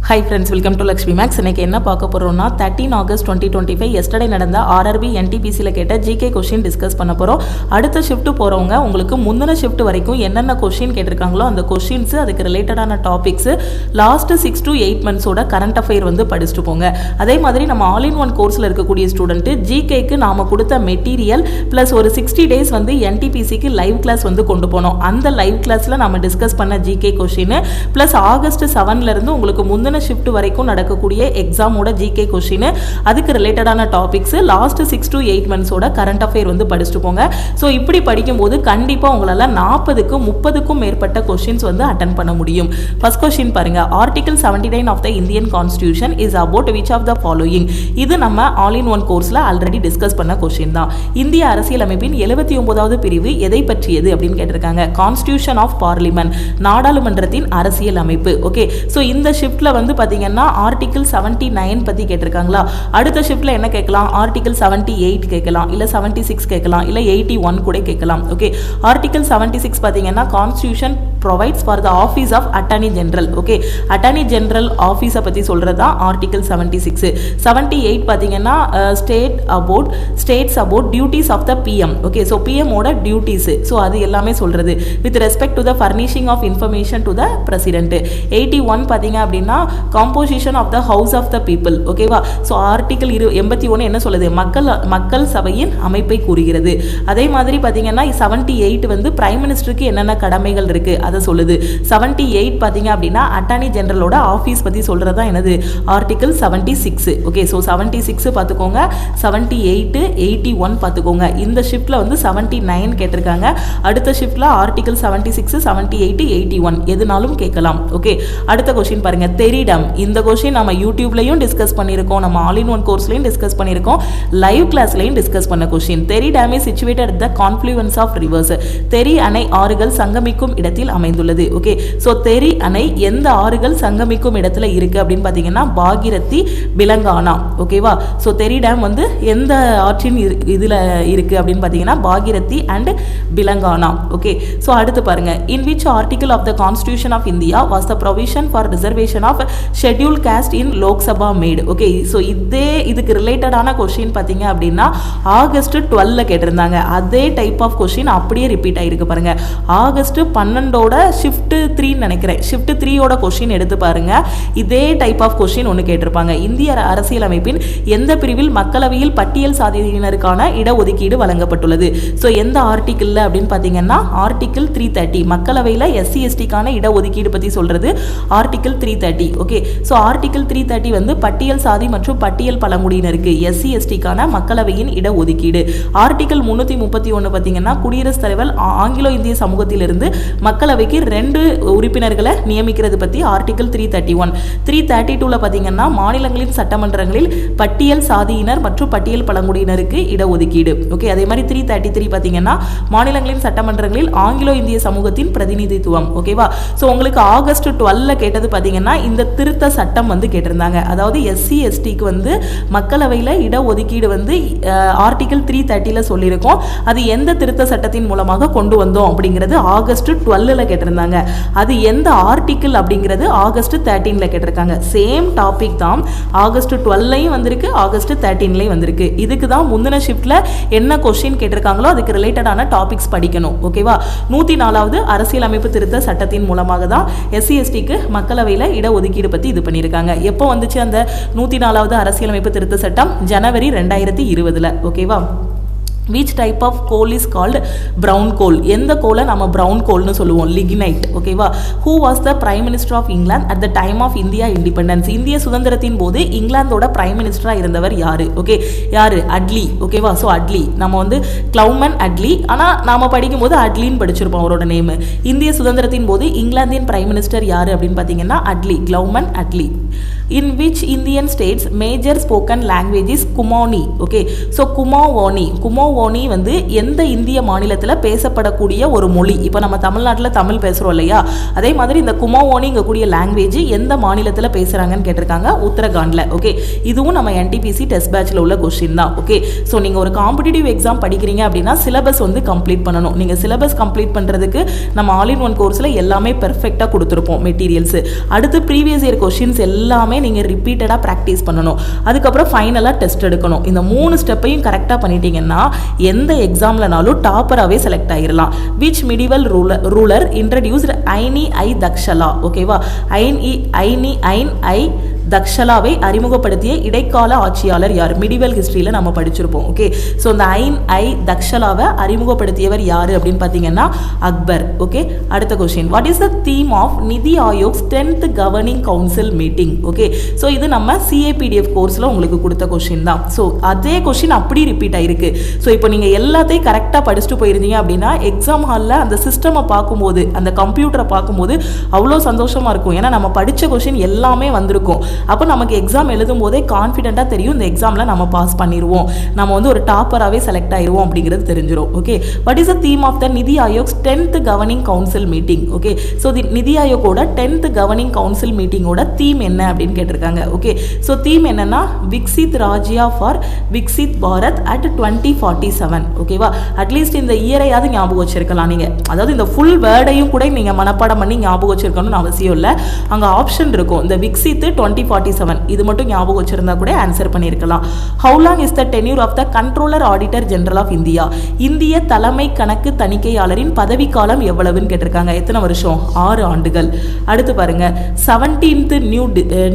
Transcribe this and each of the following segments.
Hi friends, welcome to Lakshmi Max. இன்னைக்கு என்ன பார்க்க போறோம்னா 13 ஆகஸ்ட் 2025 yesterday நடந்த RRB NTPC ல கேட்ட GK क्वेश्चन டிஸ்கஸ் பண்ண போறோம். அடுத்த ஷிஃப்ட் போறவங்க உங்களுக்கு முந்தின ஷிஃப்ட் வரைக்கும் என்னென்ன क्वेश्चन கேட்டிருக்காங்களோ அந்த क्वेश्चंस அதுக்கு ரிலேட்டடான டாபிக்ஸ் லாஸ்ட் 6 to 8 मंथ्सோட கரண்ட் அஃபேர் வந்து படிச்சிட்டு போங்க. அதே மாதிரி நம்ம ஆல் இன் ஒன் கோர்ஸ்ல இருக்கக்கூடிய ஸ்டூடண்ட் GK க்கு நாம கொடுத்த மெட்டீரியல் பிளஸ் ஒரு 60 டேஸ் வந்து NTPC க்கு லைவ் கிளாஸ் வந்து கொண்டு போனோம். அந்த லைவ் கிளாஸ்ல நாம டிஸ்கஸ் பண்ண GK क्वेश्चन பிளஸ் ஆகஸ்ட் 7 ல இருந்து உங்களுக்கு முந்தின ஷிஃப்ட் வரைக்கும் நடக்கக்கூடிய எக்ஸாமோட ஜிகே क्वेश्चन அதுக்கு ரிலேட்டடான டாபிக்ஸ் லாஸ்ட் 6 to 8 मंथ्सோட கரண்ட் அஃபேர் வந்து படிச்சிட்டு போங்க. சோ இப்படி படிக்கும்போது கண்டிப்பா உங்களால 40க்கு 30க்கும் மேற்பட்ட क्वेश्चंस வந்து அட்டெண்ட் பண்ண முடியும். ஃபர்ஸ்ட் क्वेश्चन பாருங்க. Article 79 of the Indian constitution is about which of the following. இது நம்ம ஆல் இன் ஒன் கோர்ஸ்ல ஆல்ரெடி டிஸ்கஸ் பண்ண क्वेश्चन தான். இந்திய அரசியலமைப்பின் 79வது பிரிவு எதை பற்றியது அப்படினு கேட்டிருக்காங்க. கான்ஸ்டிடியூஷன் ஆஃப் பார்லிமென்ட், நாடாளுமன்றத்தின் அரசியல் அமைப்பு. ஓகே, சோ இந்த ஷிஃப்ட்ல வந்து பாத்தீங்கன்னா ஆர்டிகல் 79 பத்தி கேட்டிருக்காங்களா. அடுத்த ஷிஃப்ட்ல என்ன கேட்கலாம்? ஆர்டிகல் 78 கேட்கலாம், இல்ல 76 கேட்கலாம், இல்ல 81 கூட கேட்கலாம். ஓகே, ஆர்டிகல் 76 பாத்தீங்கன்னா constitution provides for the office of attorney general. Okay, attorney general ஆபீஸ பத்தி சொல்றதா ஆர்டிகல் 76. 78 பாத்தீங்கன்னா states about duties of the PM. Okay, so PM ஓட டியூட்டிஸ், சோ அது எல்லாமே சொல்றது with respect to the furnishing of information to the president. 81 பாத்தீங்க அப்படின்னா composition of the house of the people. ஓகேவா, சோ ஆர்டிகல் 81 என்ன சொல்லுது? மக்கள் சபையின் அமைப்பை கூறுகிறது. அதே மாதிரி பாத்தீங்கன்னா 78 வந்து பிரைம் மினிஸ்டருக்கு என்னென்ன கடமைகள் இருக்கு அதை சொல்லுது. 78 பாத்தீங்க அப்படின்னா அட்டார்னி ஜெனரலோட ஆபீஸ் பத்தி சொல்றதா என்னது? ஆர்டிகல் 76. ஓகே, சோ 76 பாத்துக்கோங்க, 78 81 பாத்துக்கோங்க. இந்த ஷிஃப்ட்ல வந்து 79 கேட்டிருக்காங்க. அடுத்த ஷிஃப்ட்ல ஆர்டிகல் 76 78 81 எதுனாலும் கேட்கலாம். ஓகே, அடுத்த क्वेश्चन பாருங்க. தெரிடம். இந்த क्वेश्चन நம்ம யூடியூப்லயும் டிஸ்கஸ் பண்ணிருக்கோம், நம்ம ஆல் இன் ஒன் கோர்ஸ்லயும் டிஸ்கஸ் பண்ணிருக்கோம், லைவ் கிளாஸ்லயும் டிஸ்கஸ் பண்ண question. Tehri dam is situated at the confluence of rivers. Tehri அணை ஆறுகள் சங்கமிக்கும் இடத்தில் அமைந்துள்ளது. ஓகே, சோ தெரி அணை எந்த ஆறுகள் சங்கமிக்கும் இடத்துல இருக்கு அப்படின்னு பாத்தீங்கன்னா பாகிரதி, பிலங்கானா. ஓகேவா, சோ தெரி டேம் வந்து எந்த ஆற்றின் இதுல இருக்கு அப்படின்னு பாத்தீங்கன்னா Bhagirathi and Bhilangana. Okay, so அடுத்து பாருங்க. In which article of the constitution of India was the provision for reservation of schedule caste in Lok Sabha made. Okay, so இதுக்கு ரிலேட்டடான क्वेश्चन பாத்தீங்க அப்படின்னா ஆகஸ்ட் 12 ல கேட்டிருந்தாங்க. அதே டைப் ஆஃப் क्वेश्चन அப்படியே ரிப்பீட் ஆயிருக்கு பாருங்க. ஆகஸ்ட் 12ஓட ஷிஃப்ட் 3 நினைக்கிறேன், ஷிஃப்ட் 3ஓட क्वेश्चन எடுத்து பாருங்க. இதே டைப் ஆஃப் क्वेश्चन ஒன்னு கேட்டிருப்பாங்க. இந்திய அரசியலமைப்பின் எந்த பிரிவில் மக்களவையில் பட்டியல் சாதியினருக்கான இடஒதுக்கீடு வழங்கப்பட்டுள்ளது? சோ எந்த ஆர்டிகிள்ல அப்படின்னு பாத்தீங்கன்னா ஆர்டிகிள் 330. மக்களவையில SC ST-க்கான இடஒதுக்கீடு பத்தி சொல்றது ஆர்டிகிள் 330. ஓகே, சோ ஆர்டிகிள் 330 வந்து பட்டியல் சாதி மற்றும் பட்டியல் பழங்குடியினருக்கு SC ST-க்கான மக்களவையின் இடஒதுக்கீடு. ஆர்டிகிள் 331 பாத்தீங்கன்னா குடியரசுத் தலைவர் ஆங்கிலோ இந்திய சமூகத்திலிருந்து மக்களவைக்கு 2 உறுப்பினர்களை நியமிக்கிறது பத்தி ஆர்டிகிள் 331. 332ல பாத்தீங்கன்னா மாநிலங்களின் சட்டமன்றங்களில் பட்டியல் சாதியினர் மற்றும் பட்டியல் பழங்குடியினருக்கு இடஒதுக்கீடு. ஓகே, அதே மாதிரி 333 பாத்தீங்கன்னா மாநிலங்களின் சட்டமன்றங்களில் ஆங்கிலோ இந்திய சமூகத்தின் பிரதிநிதித்துவம். ஓகேவா, சோ உங்களுக்கு ஆகஸ்ட் 12 ல கேட்டது பாத்தீங்கன்னா இந்த திருத்த சட்டம் வந்து கேட்டிருந்தாங்க. அதாவது SC ST-க்கு வந்து மக்களவையில இடஒதுக்கீடு வந்து ஆர்டிகிள் 330ல சொல்லியிருக்கோம். அது எந்த திருத்த சட்டத்தின் மூலமாக கொண்டு வந்தோம் அப்படிங்கிறது ஆகஸ்ட் 12 ல கேட்டிருந்தாங்க. அது எந்த ஆர்டிகிள் அப்படிங்கிறது ஆகஸ்ட் 13 ல கேட்டிருக்காங்க. சேம் டாபிக் தான், ஆகஸ்ட் 12லையும் வந்திருக்கு, ஆகஸ்ட் 13லையும் வந்திருக்கு. இதுக்கு தான் முந்தின ஷிஃப்ட்ல என்ன क्वेश्चन கேட்டிருக்காங்களோ அதுக்கு ரிலேட்டடான டாபிக்ஸ் படிக்கணும். ஓகேவா, 104வது அரசியலமைப்பு திருத்த சட்டத்தின் மூலமாக தான் SC ST-க்கு மக்களவையில இடஒதுக்கீடு பத்தி இது பண்ணியிருக்காங்க. எப்போ வந்துச்சு அந்த 104வது அரசியலமைப்பு திருத்த சட்டம்? ஜனவரி 2020ல. ஓகேவா. Which type of coal is called brown coal? எந்த கோலை நம்ம brown coalனு சொல்லுவோம்? lignite. ஓகேவா. Who was the prime minister of England at the time of India independence? இந்திய சுதந்திரத்தின் போது இங்கிலாந்தோட பிரைம் மினிஸ்டரா இருந்தவர் யாரு? ஓகே, யாரு? அட்லி. ஓகேவா, சோ அட்லி நம்ம வந்து கிளவுமன் அட்லி, ஆனா நாம படிக்கும்போது அட்லின்னு படிச்சிருப்போம் அவரோட நேம். இந்திய சுதந்திரத்தின் போது இங்கிலாந்தின் பிரைம் மினிஸ்டர் யாரு அப்படின்னு பாத்தீங்கன்னா Atlee, கிளவுமன் Atlee. In which Indian states major spoken language is Kumaoni? Okay, so Kumaoni குமோவோனி வந்து எந்த இந்திய மாநிலத்தில் பேசப்படக்கூடிய ஒரு மொழி? இப்போ நம்ம தமிழ்நாட்டில் தமிழ் பேசுகிறோம் இல்லையா, அதே மாதிரி இந்த குமோவோனிங்கக்கூடிய லாங்குவேஜ் எந்த மாநிலத்தில் பேசுகிறாங்கன்னு கேட்டிருக்காங்க, உத்தரகாண்டில். ஓகே, இதுவும் நம்ம என்டிபிசி டெஸ்ட் பேட்சில் உள்ள கொஸ்டின் தான். ஓகே, ஸோ நீங்கள் ஒரு காம்படிட்டிவ் எக்ஸாம் படிக்கிறீங்க அப்படின்னா சிலபஸ் வந்து கம்ப்ளீட் பண்ணணும். நீங்கள் சிலபஸ் கம்ப்ளீட் பண்ணுறதுக்கு நம்ம ஆல் இன் ஒன் கோர்ஸில் எல்லாமே பெர்ஃபெக்டாக கொடுத்துருப்போம் மெட்டீரியல்ஸ். அடுத்து ப்ரீவியஸ் இயர் கொஸ்டின்ஸ் எல்லாமே நீங்கள் ரிப்பீட்டடாக ப்ராக்டிஸ் பண்ணணும். அதுக்கப்புறம் ஃபைனலாக டெஸ்ட் எடுக்கணும். இந்த 3 ஸ்டெப்பையும் கரெக்டாக பண்ணிட்டீங்கன்னா எந்த எக்ஸாம்லனாலும் டாப்பராகவே செலக்ட் ஆகிடலாம். விச் மிடிவல் ரூலர் இன்ட்ரடியூஸ்ட் ஐனி ஐ தக்ஷலா? ஓகேவா, ஐனி ஐ தக்ஷலாவை அறிமுகப்படுத்திய இடைக்கால ஆட்சியாளர் யார்? மிடிவல் ஹிஸ்டரியில் நம்ம படிச்சிருப்போம். ஓகே, ஸோ இந்த ஐ தக்ஷலாவை அறிமுகப்படுத்தியவர் யார் அப்படின்னு பார்த்தீங்கன்னா அக்பர். ஓகே, அடுத்த question, what is the theme of NITI Aayog's 10th governing council meeting? Okay, so இது நம்ம சிஏபிடிஎஃப் கோர்ஸில் உங்களுக்கு கொடுத்த கொஸ்டின் தான். ஸோ அதே கொஸ்டின் அப்படி ரிப்பீட் ஆயிருக்கு. ஸோ இப்போ நீங்கள் எல்லாத்தையும் கரெக்டாக படிச்சுட்டு போயிருந்தீங்க அப்படின்னா எக்ஸாம் ஹாலில் அந்த சிஸ்டமை பார்க்கும்போது, அந்த கம்ப்யூட்டரை பார்க்கும்போது அவ்வளோ சந்தோஷமாக இருக்கும். ஏன்னா நம்ம படித்த கொஸ்டின் எல்லாமே வந்திருக்கும். அப்போ நமக்கு எக்ஸாம் எழுதும் போதே கான்ஃபிடென்ட்டாக தெரியும் இந்த எக்ஸாமில் நம்ம பாஸ் பண்ணிடுவோம், நம்ம வந்து ஒரு டாப்பராகவே செலக்ட் ஆயிடுவோம் அப்படிங்கிறது தெரிஞ்சிடும். Okay, what is the theme of the NITI Aayog's 10th governing council meeting? Okay, so NITI ஆயோகோட 10th கவர்னிங் கவுன்சில் மீட்டிங்கோட தீம் என்ன அப்படின்னு கேட்டிருக்காங்க. ஓகே, ஸோ தீம் என்னன்னா விக்சித் ராஜ்யா ஃபார் விக்சித் பாரத் அட் 2047. ஓகேவா, அட்லீஸ்ட் இந்த இயரையாவது ஞாபகம் வச்சிருக்கலாம் நீங்கள். அதாவது இந்த ஃபுல் வேர்டையும் கூட நீங்கள் மனப்பாடம் பண்ணி ஞாபகம் வச்சிருக்கணும்னு அவசியம் இல்லை. அங்கே ஆப்ஷன் இருக்கும், இந்த விக்சித் 2047 இது மட்டும் ஞாபகம் வச்சிருந்தா கூட ஆன்சர் பண்ணியிருக்கலாம். How long is the tenure of the controller auditor general of India? இந்திய தலைமை கணக்கு தணிக்கையாளரின் பதவிக்காலம் எவ்வளவுன்னு கேட்டிருக்காங்க. எத்தனை வருஷம்? 6 ஆண்டுகள். அடுத்து பாருங்க, 17th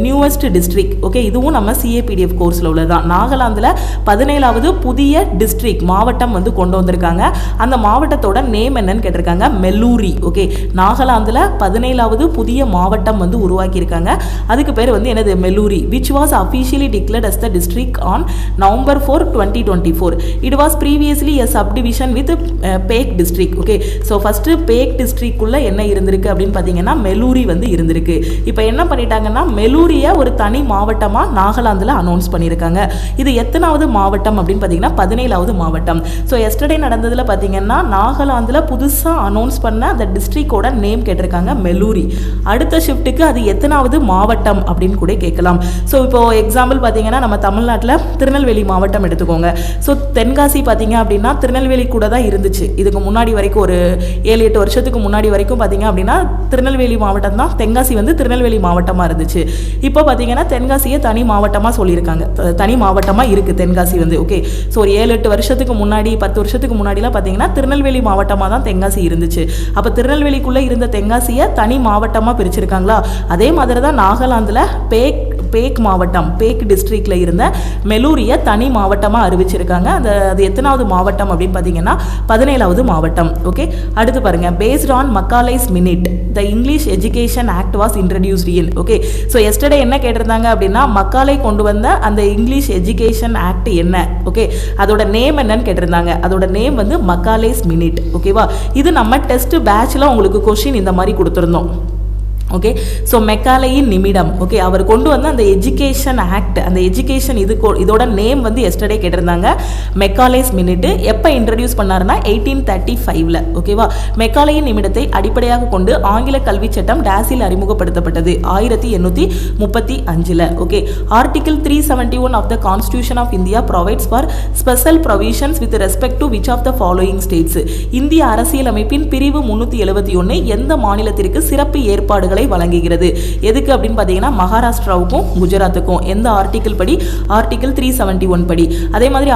நியூவஸ்ட் டிஸ்ட்ரிக்ட். ஓகே, இதுவும் நம்ம சிஏபிடிஎஃப் கோர்ஸில் உள்ளதான். நாகாலாந்தில் 17வது புதிய டிஸ்ட்ரிக்ட் மாவட்டம் வந்து கொண்டு வந்திருக்காங்க. அந்த மாவட்டத்தோட நேம் என்னன்னு கேட்டிருக்காங்க, மெல்லூரி. ஓகே, நாகாலாந்தில் 17வது புதிய மாவட்டம் வந்து உருவாக்கியிருக்காங்க. அதுக்கு பேர் வந்து என்னது? மெல்லூரி. which was officially declared as the district on November 4, 2024. It was previously a subdivision with Peck district. Okay, so first Peck district குள்ள என்ன இருந்திருக்கு அப்படின்னு பார்த்தீங்கன்னா மெல்லூரி வந்து இருந்திருக்கு. இப்போ என்ன பண்ணிட்டாங்கன்னா மெல்லூரியை ஒரு தனி மாவட்டமா நாகாலாந்தில் அனௌன்ஸ் பண்ணியிருக்காங்க. இது எத்தனாவது மாவட்டம் அப்படின்னு பார்த்தீங்கன்னா 17வது மாவட்டம். ஸோ எஸ்டர்டே நடந்ததில் பார்த்தீங்கன்னா நாகாலாந்தில் புதுசாக அனௌன்ஸ் பண்ண அந்த டிஸ்ட்ரிக்டோட நேம் கேட்டிருக்காங்க மெல்லூரி. அடுத்த ஷிஃப்ட்டுக்கு அது எத்தனாவது மாவட்டம் அப்படின்னு கூட கேட்கலாம். ஸோ இப்போ எக்ஸாம்பிள் பார்த்தீங்கன்னா நம்ம தமிழ்நாட்டில் திருநெல்வேலி மாவட்டம் எடுத்துக்கோங்க. ஸோ தென்காசி பார்த்தீங்க அப்படின்னா திருநெல்வேலி கூட தான் இருந்துச்சு. இதுக்கு முன்னாடி வரைக்கும் ஒரு 7-8 வருஷத்துக்கு முன்னாடி வரைக்கும் பார்த்தீங்க அப்படின்னா திருநெல்வேலி மாவட்டம் தான், தென்காசி வந்து திருநெல்வேலி மாவட்டமாக இருந்துச்சு. இப்போ பார்த்தீங்கன்னா தென்காசியை தனி மாவட்டமாக சொல்லியிருக்காங்க, தனி மாவட்டமாக இருக்குது தென்காசி வந்து. ஓகே, ஸோ ஒரு 7-8 வருஷத்துக்கு முன்னாடி 10 வருஷத்துக்கு முன்னாடிலாம் பார்த்தீங்கன்னா திருநெல்வேலி மாவட்டமாக தான் தென்காசி இருந்துச்சு. அப்போ திருநெல்வேலிக்குள்ளே இருந்த தென்காசியை தனி மாவட்டமாக பிரிச்சிருக்காங்களா? அதே மாதிரி தான் நாகாலாந்தில் பேக் மாவட்டம், பேக் டிஸ்ட்ரிக்ட்ல இருந்த மெல்லூரியை தனி மாவட்டமாக அறிவிச்சிருக்காங்க. அது எத்தனாவது மாவட்டம் அப்படின்னு பார்த்தீங்கன்னா 17வது மாவட்டம். ஓகே, அடுத்து பாருங்க, based on Macaulay's minute the English education act was introduced in. Okay, so yesterday என்ன கேட்டிருந்தாங்க அப்படின்னா மக்காலே கொண்டு வந்த அந்த இங்கிலீஷ் எஜுகேஷன் ஆக்ட் என்ன? ஓகே, அதோட நேம் என்னன்னு கேட்டிருந்தாங்க. அதோட நேம் வந்து மக்காலேஸ் மினிட். ஓகேவா, இது நம்ம டெஸ்ட் பேட்ச்ல உங்களுக்கு கொஸ்டின் இந்த மாதிரி கொடுத்துருந்தோம். ஓகே, ஸோ மெக்காலேயின் நிமிடம். ஓகே, அவர் கொண்டு வந்த அந்த எஜுகேஷன் ஆக்ட், அந்த எஜுகேஷன் இதோட நேம் வந்து எஸ்டர்டே கேட்டிருந்தாங்க மெக்காலேஸ் மினிட். எப்போ இன்ட்ரடியூஸ் பண்ணாருன்னா 1835. ஓகேவா, மெக்காலேயின் நிமிடத்தை அடிப்படையாக கொண்டு ஆங்கில கல்வி சட்டம் டேஸில் அறிமுகப்படுத்தப்பட்டது 1835. Okay, article 371 of the constitution of India provides for special provisions with respect to which of the following states? இந்திய அரசியலமைப்பின் பிரிவு 371 எந்த மாநிலத்திற்கு சிறப்பு ஏற்பாடுகள் வழங்குகிறது? எதுக்கு அப்படின்னு பார்த்தீங்கன்னா மகாராஷ்டிராவுக்கும் குஜராத்துக்கும். எந்த ஆர்டிகிள் படி? ஆர்டிகிள் 371 படி. அதே மாதிரி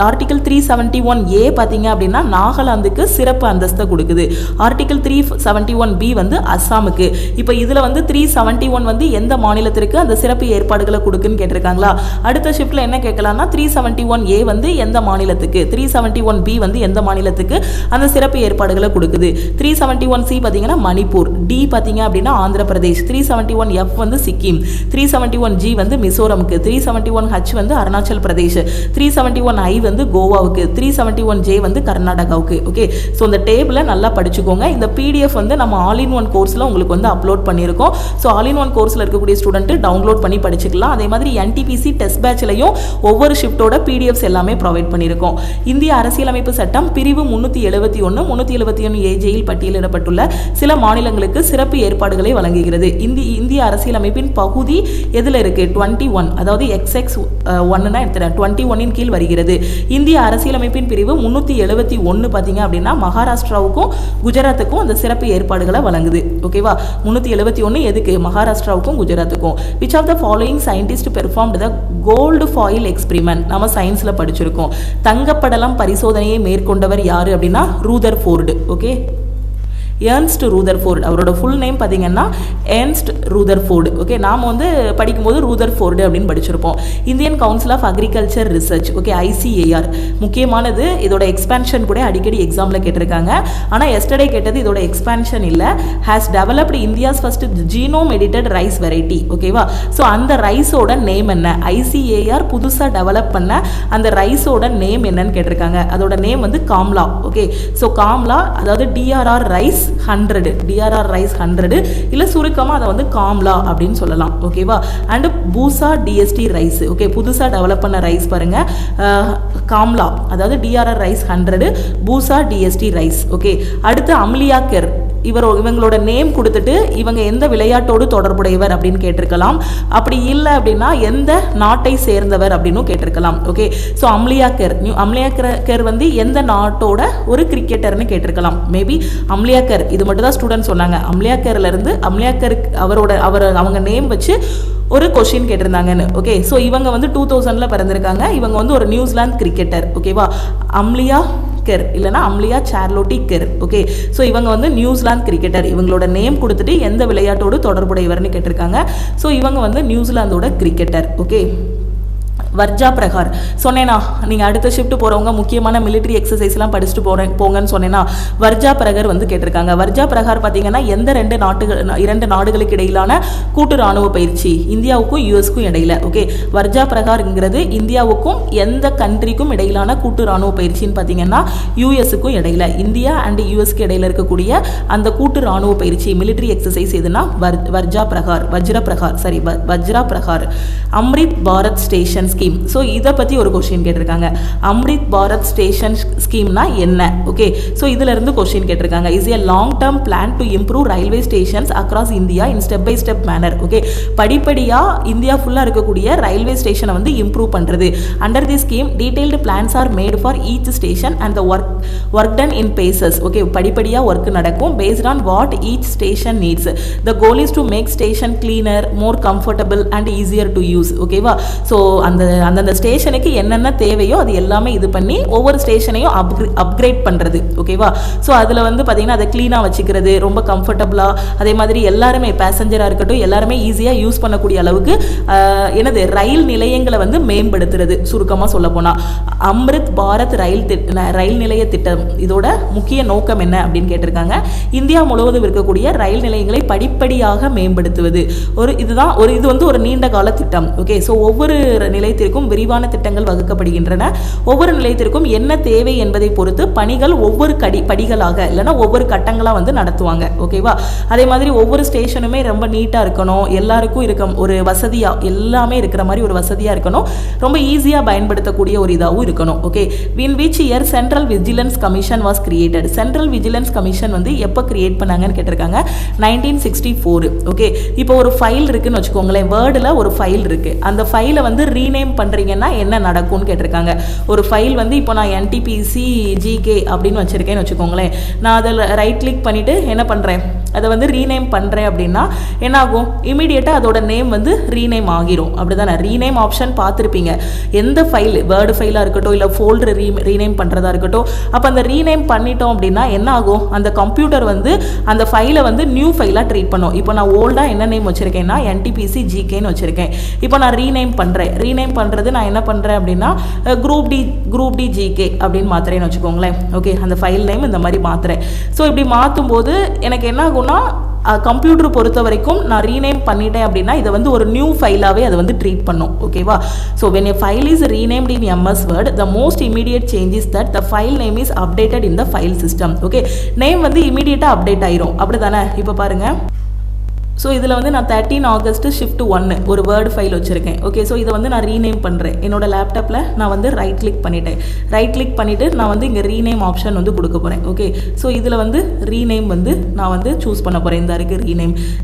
ஆர்டிகிள் 371A பார்த்தீங்க அப்படின்னா நாகாலாந்துக்கு சிறப்பு அந்தஸ்தை கொடுக்குது. ஆர்டிகிள் 371B வந்து அஸ்ஸாமுக்கு. இப்போ இதில் வந்து 371 வந்து எந்த மாநிலத்திற்கு அந்த சிறப்பு ஏற்பாடுகளை கொடுக்குன்னு கேட்டிருக்காங்களா? அடுத்த ஷிஃப்ட்ல என்ன கேட்கலாம்னா 371A வந்து எந்த மாநிலத்துக்கு, 371B வந்து எந்த மாநிலத்துக்கு அந்த சிறப்பு ஏற்பாடுகளை கொடுக்குது. 371C பார்த்தீங்கன்னா மணிப்பூர், D பார்த்தீங்க அப்படின்னா ஆந்திர பிரதேஷ், 371F வந்து சிக்கிம், 371G வந்து மிசோரமுக்கு, 371H வந்து அருணாச்சல் பிரதேஷ், 371I வந்து கோவாவுக்கு, 371J வந்து கர்நாடகாவுக்கு. ஓகே, ஸோ இந்த டேபிளை நல்லா படிச்சுக்கோங்க. இந்த PDF வந்து நம்ம ஆல் இன் ஒன் கோர்ஸில் உங்களுக்கு வந்து அப்லோட் பண்ணியிருக்கோம். ஸோ ஆல் இன் ஒன் கோர்ஸில் இருக்கக்கூடிய ஸ்டூடெண்ட் டவுன்லோட் பண்ணி படிச்சுக்கலாம். அதே மாதிரி NTPC டெஸ்ட் பேட்ச்லையும் ஒவ்வொரு ஷிஃப்ட்டோட PDFs எல்லாமே ப்ரொவைட் பண்ணியிருக்கோம். இந்திய அரசியலமைப்பு சட்டம் பிரிவு 371, 371A ஜெயில் பட்டியலிடப்பட்டுள்ள சில மாநிலங்களுக்கு சிறப்பு ஏற்பாடுகளை வழங்குகிறது. இந்திய அரசியலமைப்பின் பகுதி எதில் இருக்கு? 21, அதாவது XX1 எடுத்துறேன், 21 கீழ் வருகிறது. இந்திய அரசியலமைப்பின் பிரிவு 371 பார்த்தீங்க அப்படின்னா மகாராஷ்டிராவுக்கும் குஜராத்துக்கும் அந்த சிறப்பு ஏற்பாடுகளை வழங்குது. ஓகேவா? 371 எதுக்கு? மகாராஷ்டிராவுக்கும் குஜராத்துக்கும். Which of the following scientists performed the gold foil experiment? நம்ம சயின்ஸ்ல படிச்சிருக்கோம். தங்கப்படலம் பரிசோதனையை மேற்கொண்டவர் யாரு அப்படின்னா ரூதர்ஃபோர்டு. Okay, Ernest Rutherford. அவரோட ஃபுல் நேம் பார்த்தீங்கன்னா ஏர்ன்ஸ்ட் ரூதர்ஃபோர்டு. ஓகே, நாம் வந்து படிக்கும்போது ரூதர்ஃபோர்டு அப்படின்னு படிச்சிருப்போம். Indian council of agriculture research, okay, ICAR முக்கியமானது. இதோட எக்ஸ்பான்ஷன் கூட அடிக்கடி எக்ஸாமில் கேட்டிருக்காங்க. ஆனால் எஸ்டர்டே கேட்டது இதோட எக்ஸ்பான்ஷன் இல்லை. Has developed India's first genome edited rice variety. ஓகேவா? ஸோ அந்த ரைஸோட நேம் என்ன? ICAR புதுசாக டெவலப் பண்ண அந்த ரைஸோட நேம் என்னன்னு கேட்டிருக்காங்க. அதோட நேம் வந்து காம்லா. ஓகே, ஸோ காம்லா, அதாவது DRR ரைஸ் 100, DRR ரைஸ் 100, இல்லை சுருக்கமாக அதை வந்து காம்லா அப்படின்னு சொல்லலாம். ஓகேவா? And Pusa DST rice. Okay, புதுசாக டெவலப் பண்ண ரைஸ் பாருங்க, காம்லா, அதாவது DRR ரைஸ் 100, பூசா DST ரைஸ். ஓகே, அடுத்து அம்லியாக்கர். இவங்களோட நேம் கொடுத்துட்டு இவங்க எந்த விளையாட்டோடு தொடர்புடையவர் அப்படின்னு கேட்டிருக்கலாம். அப்படி இல்லை அப்படின்னா எந்த நாட்டை சேர்ந்தவர் அப்படின்னு கேட்டிருக்கலாம். ஓகே, ஸோ அம்லியாக்கர் வந்து எந்த நாட்டோட ஒரு கிரிக்கெட்டர்னு கேட்டிருக்கலாம். மேபி அம்லியாக்கர், இது மட்டும் தான் ஸ்டூடெண்ட் சொன்னாங்க. அம்லியாக்கர்லேருந்து அவங்க நேம் வச்சு ஒரு கொஸ்டின் கேட்டிருந்தாங்கன்னு. ஓகே, ஸோ இவங்க வந்து 2000 பிறந்திருக்காங்க. இவங்க வந்து ஒரு நியூசிலாந்து கிரிக்கெட்டர். ஓகேவா? அம்லியா கெர் இல்லைனா அம்லியா சார்லோட்டி கெர். ஓகே, ஸோ இவங்க வந்து நியூசிலாந்து கிரிக்கெட்டர். இவங்களோட நேம் கொடுத்துட்டு எந்த விளையாட்டோடு தொடர்புடையவர்னு கேட்டிருக்காங்க. ஸோ இவங்க வந்து நியூசிலாந்தோட கிரிக்கெட்டர். ஓகே, வர்ஜா பிரகார் சொன்னேன்னா, நீங்கள் அடுத்த ஷிஃப்ட் போகிறவங்க முக்கியமான மிலிட்ரி எக்ஸசைஸ்லாம் படிச்சுட்டு போங்கன்னு சொன்னேன்னா வர்ஜா பிரகார் வந்து கேட்டிருக்காங்க. வர்ஜா பிரகார் பார்த்தீங்கன்னா எந்த இரண்டு நாடுகளுக்கு இடையிலான கூட்டு ராணுவ பயிற்சி? இந்தியாவுக்கும் யூஎஸ்க்கும் இடையில. ஓகே, வர்ஜா பிரகார்ங்கிறது இந்தியாவுக்கும் எந்த கண்ட்ரிக்கும் இடையிலான கூட்டு ராணுவ பயிற்சின்னு பார்த்தீங்கன்னா யூஎஸ்க்கும் இடையில. இந்தியா அண்ட் யூஎஸ்க்கு இடையில இருக்கக்கூடிய அந்த கூட்டு ராணுவ பயிற்சி மிலிட்ரி எக்ஸசைஸ் எதுனா வர்ஜா Prahar. Amrit Bharat station scheme. So இதை பற்றி ஒரு கொஸ்டின் கேட்டிருக்காங்க. அம்ரித் பாரத் ஸ்டேஷன் ஸ்கீம்னா என்ன? ஓகே, ஸோ இதிலிருந்து கொஸ்டின் கேட்டிருக்காங்க. Is a long term plan to improve railway stations across India in step by step manner. Okay, படிப்படியாக இந்தியா ஃபுல்லாக இருக்கக்கூடிய ரயில்வே ஸ்டேஷனை வந்து இம்ப்ரூவ் பண்ணுறது. Under the scheme detailed plans are made for each station and the work done in phases. Okay, படிப்படியாக work நடக்கும் based on what each station needs. The goal is to make station cleaner, more comfortable and easier to use. ஓகேவா? So அந்தந்த ஸ்டேஷனுக்கு என்னென்ன தேவையோ அது எல்லாமே இது பண்ணி ஒவ்வொரு ஸ்டேஷனையும் அப்கிரேட் பண்ணுறது. ஓகேவா? ஸோ அதில் வந்து பார்த்தீங்கன்னா அதை க்ளீனாக வச்சுக்கிறது, ரொம்ப கம்ஃபர்டபுளாக, அதே மாதிரி எல்லாருமே பேசஞ்சராக இருக்கட்டும் எல்லாருமே ஈஸியாக யூஸ் பண்ணக்கூடிய அளவுக்கு ரயில் நிலையங்களை வந்து மேம்படுத்துறது. சுருக்கமாக சொல்ல போனால் அம்ரித் பாரத் ரயில் நிலைய திட்டம் இதோட முக்கிய நோக்கம் என்ன அப்படின்னு கேட்டிருக்காங்க. இந்தியா முழுவதும் இருக்கக்கூடிய ரயில் நிலையங்களை படிப்படியாக மேம்படுத்துவது. இது வந்து ஒரு நீண்ட கால திட்டம். ஓகே, ஸோ ஒவ்வொரு நிலையத்திற்கும் விரிவான திட்டங்கள் வகுக்கப்படுகின்றன. ஒவ்வொரு நிலையத்திற்கும் என்ன தேவை என்பதை பொறுத்து பணிகள் ஒவ்வொரு படிகளாக இல்லைன்னா ஒவ்வொரு கட்டங்களாக வந்து நடத்துவாங்க. ஓகேவா? அதே மாதிரி ஒவ்வொரு ஸ்டேஷனுமே ரொம்ப நீட்டாக இருக்கணும், எல்லாருக்கும் ஒரு வசதியாக எல்லாமே இருக்கிற மாதிரி ஒரு வசதியாக இருக்கணும், ரொம்ப ஈஸியாக பயன்படுத்தக்கூடிய ஒரு இதாகவும் இருக்கணும். Okay, in which year central vigilance commission was created? Central vigilance commission வந்து எப்போ கிரியேட் பண்ணாங்கன்னு கேட்டிருக்காங்க. 1964. ஓகே, இப்போ ஒரு ஃபைல் இருக்குன்னு வச்சுக்கோங்களேன், வேர்டில் ஒரு ஃபைல் இருக்குது. அந்த ஃபைலை வந்து ரீநேம் பண்ணுறீங்கன்னா என்ன நடக்கும்னு கேட்டிருக்காங்க. ஒரு ஃபைல் வந்து இப்போ நான் NTPC GK அப்படின்னு வச்சுருக்கேன்னு வச்சுக்கோங்களேன், நான் அதில் ரைட் கிளிக் பண்ணிவிட்டு என்ன பண்ணுறேன், அதை வந்து ரீநேம் பண்ணுறேன் அப்படின்னா என்ன ஆகும்? இமீடியட்டாக அதோட நேம் வந்து ரீநேம் ஆகிரும். அப்படி தானே? ரீநேம் ஆப்ஷன் பார்த்துருப்பீங்க. எந்த ஃபைல், வேர்டு ஃபைலாக இருக்கட்டும் இல்லை ஃபோல்டர் ரீநேம் பண்ணுறதா இருக்கட்டும், அப்போ அந்த ரீநேம் பண்ணிட்டோம் அப்படின்னா என்ன ஆகும்? அந்த கம்ப்யூட்டர் வந்து அந்த ஃபைலை வந்து நியூ ஃபைலாக ட்ரீட் பண்ணும். இப்போ நான் ஓல்டாக என்ன நேம் வச்சுருக்கேன்னா NTPC GKன்னு வச்சுருக்கேன். இப்போ நான் ரீநேம் பண்ணுறது நான் என்ன பண்ணுறேன் அப்படின்னா குரூப் டி GK அப்படின்னு மாத்துறேன்னு வச்சுக்கோங்களேன். ஓகே, அந்த ஃபைல் நேம் இந்த மாதிரி மாத்துறேன். ஸோ இப்படி மாற்றும் போது எனக்கு என்ன ஆகும்னா கம்ப்யூட்டர் பொறுத்த வரைக்கும் நான் ரீநேம் பண்ணிட்டேன் அப்படின்னா இதை வந்து ஒரு நியூ ஃபைலாகவே அதை வந்து ட்ரீட் பண்ணும். ஓகேவா? So when a file is renamed in MS Word, the most immediate change is that the file name is updated in the file system. Okay, name வந்து இமீடியட்டாக அப்டேட் ஆயிரும். அப்படி தானே? இப்போ பாருங்கள், ஸோ இதில் வந்து நான் 13 ஆகஸ்ட் ஷிஃப்ட் 1 ஒரு வேர்டு ஃபைல் வச்சுருக்கேன். ஓகே, ஸோ இதை வந்து நான் ரீநேம் பண்ணுறேன். என்னோட லேப்டாப்பில் நான் வந்து ரைட் கிளிக் பண்ணிட்டேன். ரைட் கிளிக் பண்ணிவிட்டு நான் வந்து இங்கே ரீநேம் ஆப்ஷன் வந்து கொடுக்க போகிறேன். ஓகே, ஸோ இதில் வந்து ரீநேம் வந்து நான் வந்து சூஸ் பண்ண போகிறேன். இந்த இருக்குது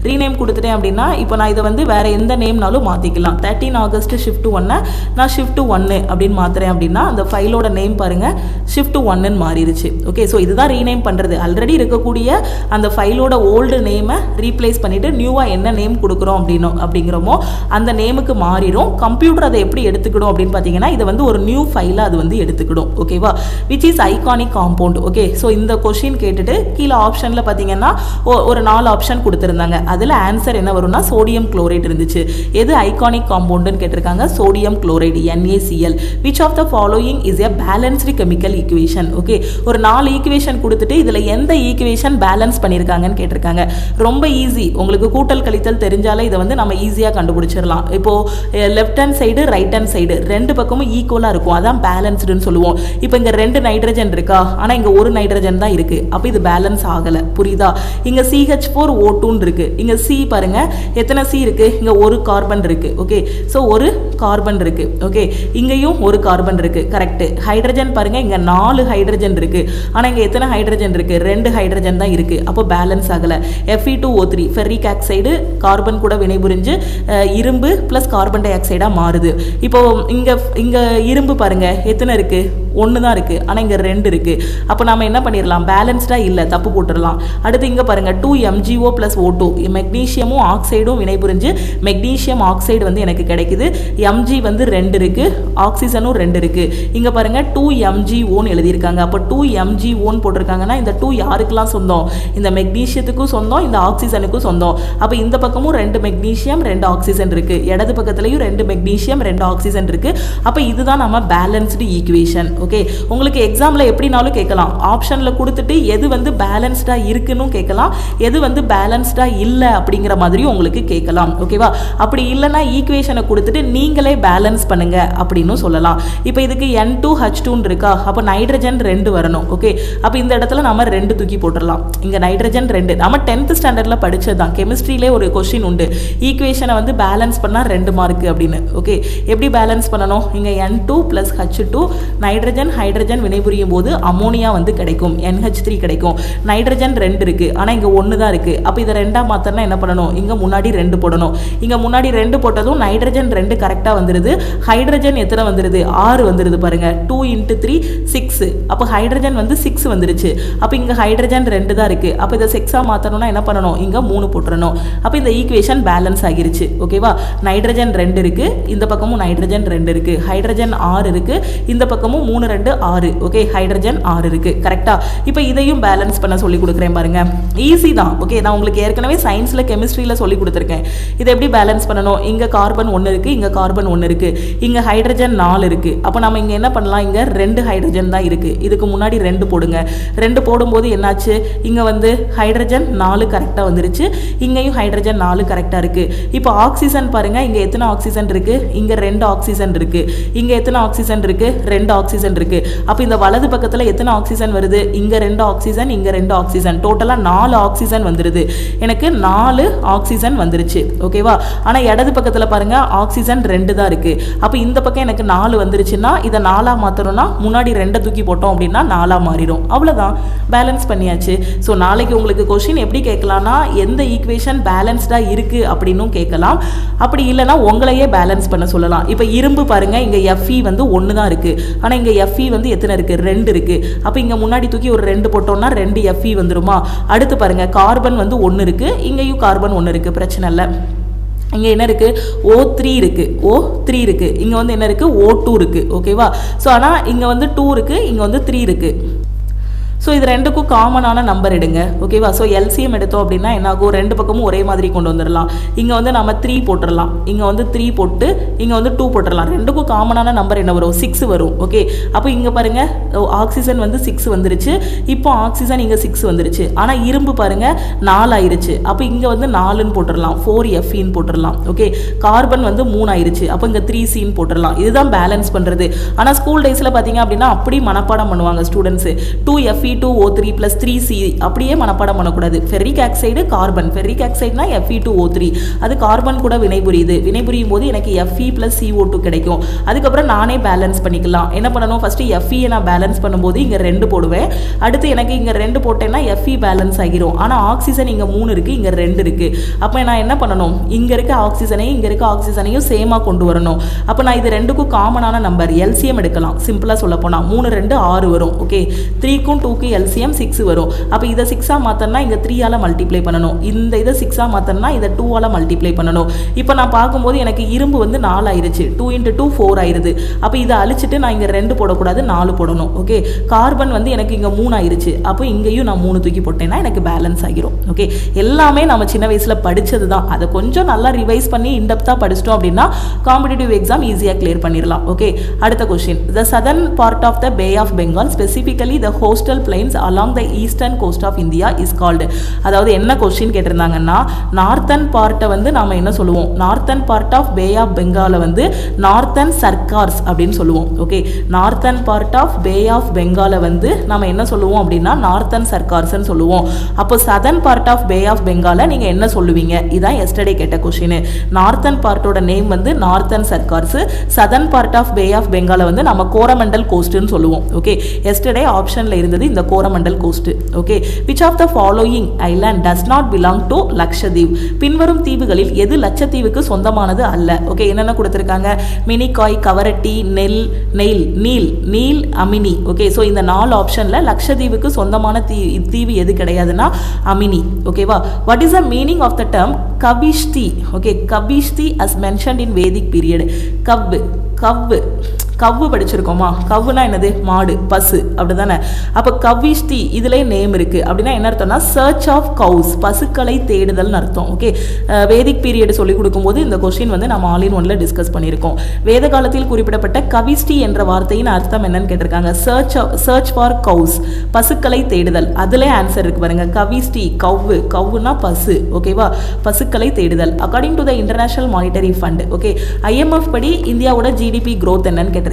ரீநேம் கொடுத்துட்டேன் அப்படின்னா இப்போ நான் இதை வந்து வேறு எந்த நேம்னாலும் மாற்றிக்கலாம். 13 ஆகஸ்ட் ஷிஃப்ட் 1 நான் ஷிஃப்ட் 1 அப்படின்னு மாற்றுறேன் அப்படின்னா அந்த ஃபைலோட நேம் பாருங்கள் ஷிஃப்ட் 1ன்னு மாறிடுச்சு. ஓகே, ஸோ இதுதான் ரீநேம் பண்ணுறது. ஆல்ரெடி இருக்கக்கூடிய அந்த ஃபைலோட ஓல்டு நேமை ரீப்ளேஸ் பண்ணிவிட்டு நியூவாக என்ன நேம் கொடுக்குறோம் அப்படிங்கிறோமோ அந்த நேமுக்கு மாறிடும். கம்ப்யூட்டர் அதை எப்படி எடுத்துக்கிடும் அப்படின்னு பார்த்தீங்கன்னா இதை வந்து ஒரு நியூ ஃபைலாக அது வந்து எடுத்துக்கிடும். ஓகேவா? Which is iconic compound. Okay, so இந்த கொஷின் கேட்டுட்டு கீழே ஆப்ஷனில் பார்த்தீங்கன்னா ஒரு 4 ஆப்ஷன் கொடுத்துருந்தாங்க. அதில் ஆன்சர் என்ன வரும்னா சோடியம் குளோரைடு இருந்துச்சு. எது ஐகானிக் காம்பவுண்டுன்னு கேட்டிருக்காங்க? Sodium chloride, NaCl. Which of the following is a balanced chemical equation. Okay, ஒரு 4 ஈக்குவேஷன் கொடுத்துட்டு இதில் எந்த ஈக்குவேஷன் பேலன்ஸ் பண்ணியிருக்காங்கன்னு கேட்டிருக்காங்க. ரொம்ப ஈஸி. உங்களுக்கு கூட்டல் கழித்தல் தெரிஞ்சாலே இதை வந்து நம்ம ஈஸியாக கண்டுபிடிச்சிடலாம். இப்போது left hand side right hand side ரெண்டு பக்கமும் ஈக்குவலாக இருக்கும். அதான் பேலன்ஸ்டுன்னு சொல்லுவோம். இப்போ இங்கே 2 நைட்ரஜன் இருக்கா, ஆனால் இங்கே 1 நைட்ரஜன் தான் இருக்குது. அப்போ இது பேலன்ஸ் ஆகலை. புரியுதா? இங்கே CH4O2 இருக்குது. இங்கே C பாருங்கள் எத்தனை C இருக்குது? இங்கே 1 கார்பன் இருக்குது. ஓகே, ஸோ 1 கார்பன் இருக்குது. ஓகே, இங்கேயும் 1 கார்பன் இருக்குது. கரெக்டு. ஹைட்ரஜன் பாருங்கள் இங்கே 4 ஹைட்ரஜன் இருக்குது. ஆனால் இங்கே எத்தனை ஹைட்ரஜன் இருக்குது? 2 ஹைட்ரஜன் தான் இருக்குது. அப்போ பேலன்ஸ் ஆகலை. Fe2O3 ஃபெர்ரிக் ஆக்சைடு கார்பன் கூட வினைபுரிஞ்சு இரும்பு ப்ளஸ் கார்பன் டை ஆக்சைடாக மாறுது. இப்போ இங்கே இரும்பு பாருங்கள் எத்தனை இருக்குது? 1 தான் இருக்குது. ஆனால் இங்கே 2 இருக்குது. அப்போ நம்ம என்ன பண்ணிடலாம்? பேலன்ஸ்டாக இல்லை, தப்பு போட்டுடலாம். அடுத்து இங்கே பாருங்கள் 2MgO + O2 மெக்னீஷியமும் ஆக்சைடும் வினைபுரிஞ்சு மெக்னீஷியம் ஆக்சைடு வந்து எனக்கு கிடைக்குது. Mg வந்து 2 இருக்குது, ஆக்சிஜனும் 2 இருக்குது. இங்கே பாருங்கள் 2MgOன்னு எழுதியிருக்காங்க. அப்போ 2MgOன்னு போட்டிருக்காங்கன்னா இந்த 2 யாருக்கெல்லாம் சொந்தம்? இந்த மெக்னீஷியத்துக்கும் சொந்தம், இந்த ஆக்சிஜனுக்கும் சொந்தம். அப்போ இந்த பக்கமும் 2 மெக்னீஷியம் 2 ஆக்சிஜன் இருக்குது. இடது பக்கத்துலையும் 2 மெக்னீஷியம் 2 ஆக்சிஜன் இருக்குது. அப்போ இதுதான் நம்ம பேலன்ஸ்டு ஈக்குவேஷன். ஓகே, உங்களுக்கு எக்ஸாமில் எப்படினாலும் கேட்கலாம். ஆப்ஷனில் கொடுத்துட்டு எது வந்து பேலன்ஸ்டாக இருக்குன்னு கேட்கலாம், எது வந்து பேலன்ஸ்டாக இல்லை அப்படிங்கிற மாதிரியும் உங்களுக்கு கேட்கலாம். ஓகேவா? அப்படி இல்லைன்னா ஈக்குவேஷனை கொடுத்துட்டு நீங்களே பேலன்ஸ் பண்ணுங்க அப்படின்னு சொல்லலாம். இப்போ இதுக்கு N2H2 இருக்கா, அப்போ நைட்ரஜன் 2 வரணும். ஓகே, அப்போ இந்த இடத்துல நம்ம 2 தூக்கி போட்டுடலாம். இங்கே நைட்ரஜன் 2 நம்ம 10th ஸ்டாண்டர்டில் படித்தது தான். கெமிஸ்ட்ரியிலே ஒரு கொஸ்டின் உண்டு, ஈக்குவேஷனை வந்து பேலன்ஸ் பண்ணால் 2 மார்க் அப்படின்னு. ஓகே, எப்படி பேலன்ஸ் பண்ணணும்? இங்கே N2 + H2 நைட்ரஜன் ஹைட்ரஜன் வினைபுரியும் போது அமோனியா வந்து கிடைக்கும், NH3 கிடைக்கும். நைட்ரஜன் 2 இருக்குது, ஆனால் இங்கே 1 தான் இருக்குது. அப்போ இதை 2ஆக மாற்றினா என்ன பண்ணணும்? இங்கே முன்னாடி 2 போடணும். இங்கே முன்னாடி 2 போட்டதும் நைட்ரஜன் 2 கரெக்டாக வந்துடுது. ஹைட்ரஜன் எத்தனை வந்துடுது? 6 வந்துடுது பாருங்கள். 2 × 3 6. அப்போ ஹைட்ரஜன் வந்து 6 வந்துருச்சு. அப்போ இங்கே ஹைட்ரஜன் 2 தான் இருக்குது. அப்போ இதை 6ஆக மாற்றணும்னா என்ன பண்ணணும்? இங்கே 3 போட்டுறணும். அப்போ இந்த ஈக்குவேஷன் பேலன்ஸ் ஆகிருச்சு. ஓகேவா? நைட்ரஜன் 2 இருக்குது, இந்த பக்கமும் நைட்ரஜன் 2 இருக்குது. ஹைட்ரஜன் 6 இருக்குது, இந்த பக்கமும் 3 2 6. ஓகே, ஹைட்ரஜன் 6 இருக்குது. கரெக்டாக? இப்போ இதையும் பேலன்ஸ் பண்ண சொல்லி கொடுக்குறேன் பாருங்க. ஈஸி தான். ஓகே, நான் உங்களுக்கு ஏற்கனவே சயின்ஸில் கெமிஸ்ட்ரியில் சொல்லி கொடுத்துருக்கேன். இதை எப்படி பேலன்ஸ் பண்ணணும்? இங்கே கார்பன் 1 இருக்குது, இங்கே கார்பன் 1 இருக்குது, இங்கே ஹைட்ரஜன் 4 இருக்குது. அப்போ நம்ம இங்கே என்ன பண்ணலாம்? இங்கே 2 ஹைட்ரஜன் தான் இருக்குது. இதுக்கு முன்னாடி 2 போடுங்க. 2 போடும்போது என்னாச்சு? இங்கே வந்து ஹைட்ரஜன் 4 கரெக்டாக வந்துருச்சு, இங்கேயும் ஹைட்ரஜன் 4 கரெக்டாக இருக்குது. இப்போ ஆக்சிஜன் பாருங்கள், இங்கே எத்தனை ஆக்சிஜன் இருக்குது? இங்கே 2 ஆக்சிஜன் இருக்குது. இங்கே எத்தனை ஆக்சிஜன் இருக்குது? 2 ஆக்சிஜன் இருக்குது. அப்போ இந்த வலது பக்கத்தில் எத்தனை ஆக்சிஜன் வருது? இங்கே 2 ஆக்சிஜன், இங்கே 2 ஆக்சிஜன், டோட்டலாக 4 ஆக்சிஜன் வந்துடுது. எனக்கு 4 ஆக்சிஜன் வந்துருச்சு. ஓகேவா? ஆனால் இடது பக்கத்தில் பாருங்கள் ஆக்சிஜன் 2 தான் இருக்குது. அப்போ இந்த பக்கம் எனக்கு 4 வந்துருச்சுன்னா இதை 4ஆக மாற்றணும்னா முன்னாடி 2 தூக்கி போட்டோம் அப்படின்னா 4ஆக மாறிடும். அவ்வளோதான், பேலன்ஸ் பண்ணியாச்சு. ஸோ நாளைக்கு உங்களுக்கு கொஸ்டின் எப்படி கேட்கலாம்னா எந்த ஈக்குவேஷன் பேலன்ஸ்டாக இருக்குது அப்படின்னும் கேட்கலாம். அப்படி இல்லைனா உங்களையே பேலன்ஸ் பண்ண சொல்லலாம். இப்போ இரும்பு பாருங்கள், இங்கே Fe வந்து 1 தான் இருக்குது, ஆனால் இங்கே Fe வந்து எத்தனை இருக்குது? 2 இருக்குது. அப்போ இங்கே முன்னாடி தூக்கி ஒரு 2 போட்டோம்னா 2 Fe வந்துருமா? அடுத்து பாருங்கள் கார்பன் வந்து 1 இருக்குது, இங்கேயும் கார்பன் 1 இருக்குது, பிரச்சனை இல்லை. இங்கே என்ன இருக்குது? O3 இருக்குது, O3 இருக்குது. இங்கே வந்து என்ன இருக்குது? O2 இருக்குது. ஓகேவா? ஸோ ஆனால் இங்கே வந்து 2 இருக்குது, இங்கே வந்து 3 இருக்குது. ஸோ இது ரெண்டுக்கும் காமனான நம்பர் எடுங்க. ஓகேவா? ஸோ எல்சிஎம் எடுத்தோம் அப்படின்னா என்ன ஆகும், ரெண்டு பக்கமும் ஒரே மாதிரி கொண்டு வந்துடலாம். இங்கே வந்து நம்ம 3 போட்டுடலாம், இங்கே வந்து 3 போட்டு இங்கே வந்து 2 போட்டுடலாம். ரெண்டுக்கும் காமனான நம்பர் என்ன வரும், 6 வரும். ஓகே, அப்போ இங்கே பாருங்க ஆக்சிஜன் வந்து 6 வந்துருச்சு, இப்போ ஆக்சிஜன் இங்கே 6 வந்துருச்சு. ஆனால் இரும்பு பாருங்க 4 ஆயிருச்சு, அப்போ இங்கே வந்து 4ன்னு போட்டுடலாம், 4Fe போட்டுடலாம். ஓகே, கார்பன் வந்து 3 ஆயிருச்சு, அப்போ இங்கே 3C போட்டுடலாம். இதுதான் பேலன்ஸ் பண்ணுறது. ஆனால் ஸ்கூல் டேஸில் பார்த்தீங்க அப்படின்னா அப்படி மனப்பாடம் பண்ணுவாங்க ஸ்டூடெண்ட்ஸு. 2Fe2O3 + 3C அப்படியே மனப்பாடம் பண்ணக்கூடாது. ஃபெர்ரிக் ஆக்சைடு கார்பன், ஃபெர்ரிக் ஆக்சைடுனா Fe2O3, அது கார்பன் கூட வினைபுரியுது. வினைபுரியும் போது எனக்கு Fe + CO2 கிடைக்கும். அதுக்கப்புறம் நானே பேலன்ஸ் பண்ணிக்கலாம். என்ன பண்ணணும், ஃபஸ்ட்டு Fe நான் பேலன்ஸ் பண்ணும்போது இங்கே 2 போடுவேன். அடுத்து எனக்கு இங்கே 2 போட்டேன்னா Fe பேலன்ஸ் ஆகிரும். ஆனால் ஆக்சிஜன் இங்கே 3 இருக்குது, இங்கே 2 இருக்குது. அப்போ நான் என்ன பண்ணணும், இங்கே இருக்க ஆக்சிஜனையும் இங்கே இருக்க ஆக்சிஜனையும் சேமாக கொண்டு வரணும். அப்போ நான் இது ரெண்டுக்கும் காமனான நம்பர் எல்சிஎம் எடுக்கலாம். சிம்பிளாக சொல்ல போனால் 3 2 6 வரும். ஓகே, 3க்கும் 2க்கும் எல்சிஎம் 6 வரும். அப்போ இதை 6ஆக மாற்றனா இங்கே 3ஆல் மல்டிப்ளை பண்ணணும், இந்த இதை 6ஆக மாற்றனா இதை 2ஆல் மல்டிப்ளை பண்ணணும். இப்போ நான் பார்க்கும்போது எனக்கு இரும்பு வந்து 4 ஆயிருச்சு, 2 × 2 4 ஆயிருது. அப்போ இதை அழிச்சிட்டு நான் இங்கே 2 போடக்கூடாது, 4 போடணும். ஓகே, கார்பன் வந்து எனக்கு இங்கே 3 ஆயிருச்சு, அப்போ இங்கேயும் நான் 3 தூக்கி போட்டேன்னா எனக்கு பேலன்ஸ் ஆகிரும். ஓகே, எல்லாமே நம்ம சின்ன வயசில் படித்தது தான். அதை கொஞ்சம் நல்லா ரிவைஸ் பண்ணி இன்டெப்த்தாக படிச்சிட்டோம் அப்படின்னா காம்படிட்டிவ் எக்ஸாம் ஈஸியாக கிளியர் பண்ணிடலாம். ஓகே, அடுத்த question. The southern part of the bay of Bengal, specifically the coastal plains along the eastern coast of India is called. அதாவது என்ன கொஸ்டின் கேட்டிருந்தாங்கன்னா, நார்த்தன் பார்ட்டை வந்து நாம என்ன சொல்லுவோம், northern part of bay of பெங்காலை வந்து நார்த்தன் சர்க்கார்ஸ் அப்படின்னு சொல்லுவோம். Okay, northern part of bay of பெங்காலை வந்து நம்ம என்ன சொல்லுவோம் அப்படின்னா நார்த்தன் சர்க்கார்ஸ்ன்னு சொல்லுவோம். அப்போ southern part of bay of பெங்காலை நீங்க என்ன சொல்லுவீங்க, இதான் எஸ்டர்டே கேட்ட கொஸ்டின். நார்த்தன் பார்ட்டோட நேம் வந்து northern Circars, southern part of bay of பெங்காலை வந்து நம்ம கோரமண்டல் கோஸ்ட்னு சொல்லுவோம். ஓகே, எஸ்டர்டே ஆப்ஷன்ல இருந்தது இந்த Coromandel coast. Okay, which of the following island does not belong to Lakshadweep? பின்வரும் தீவுகளில் எது லட்சத்தீவுக்கு சொந்தமானது அல்ல? ஓகே, என்னென்ன கொடுத்திருக்காங்க, மினிகாய், கவரட்டி, நெல், நெயில், Neil, Neil, Amini. Okay, so இந்த 4 ஆப்ஷன்ல லட்சத்தீவுக்கு சொந்தமான தீவு எது கிடையாதுன்னா அமினி. ஓகேவா? What is the meaning of the term Gavishti? Okay, Gavishti as mentioned in Vedic period. கவ்வு படிச்சிருக்கோமா? கவ்வுனா என்னது, மாடு, பசு, அப்படிதானே? அப்போ கவிஷ்டி இதுல நேம் இருக்கு அப்படின்னா என்ன அர்த்தம்னா சர்ச் ஆஃப் கவுஸ், பசுக்களை தேடுதல்னு அர்த்தம். ஓகே, வேதிக் பீரியட் சொல்லி கொடுக்கும்போது இந்த கொஸ்டின் வந்து நம்ம ஆல் இன் ஒன்ல டிஸ்கஸ் பண்ணியிருக்கோம். வேத காலத்தில் குறிப்பிடப்பட்ட கவிஷ்டி என்ற வார்த்தையின் அர்த்தம் என்னன்னு கேட்டிருக்காங்க. சர்ச் ஃபார் கவுஸ், பசுக்களை தேடுதல். அதுல ஆன்சர் இருக்கு பாருங்க, கவிஷ்டி, கவ்வுனா பசு. ஓகேவா? பசுக்களை தேடுதல். According to the international monetary fund, okay, IMF படி இந்தியாவோட GDP growth என்னன்னு கேட்டிருக்காங்க.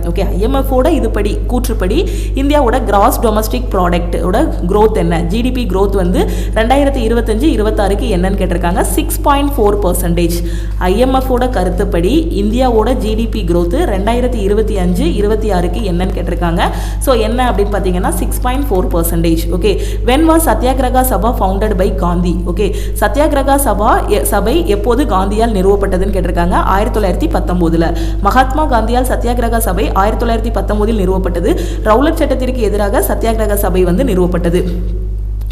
ஓகே, IMF ஓட இதுபடி கூற்றுப்படி இந்தியாவோட கிராஸ் டொமஸ்டிக் ப்ராடக்ட் ஓட growth என்ன, GDP growth வந்து 2025-26க்கு என்னன்னு கேட்டிருக்காங்க, 6.4%. IMF ஓட கருத்துப்படி இந்தியாவோட GDP growth 2025-26க்கு என்னன்னு கேட்டிருக்காங்க. ஸோ என்ன அப்படின்னு பார்த்தீங்கன்னா 6.4%. Okay, when was Satyagraha Sabha founded by Gandhi? Okay, Satyagraha சபை எப்போது காந்தியால் நிறுவப்பட்டதுன்னு கேட்டிருக்காங்க. 1919. மகாத்மா காந்தியால் சத்யாகிரக சபை 1919 நிறுவப்பட்டது. ரவுலட் சட்டத்திற்கு எதிராக சத்யாகிரக சபை வந்து நிறுவப்பட்டது.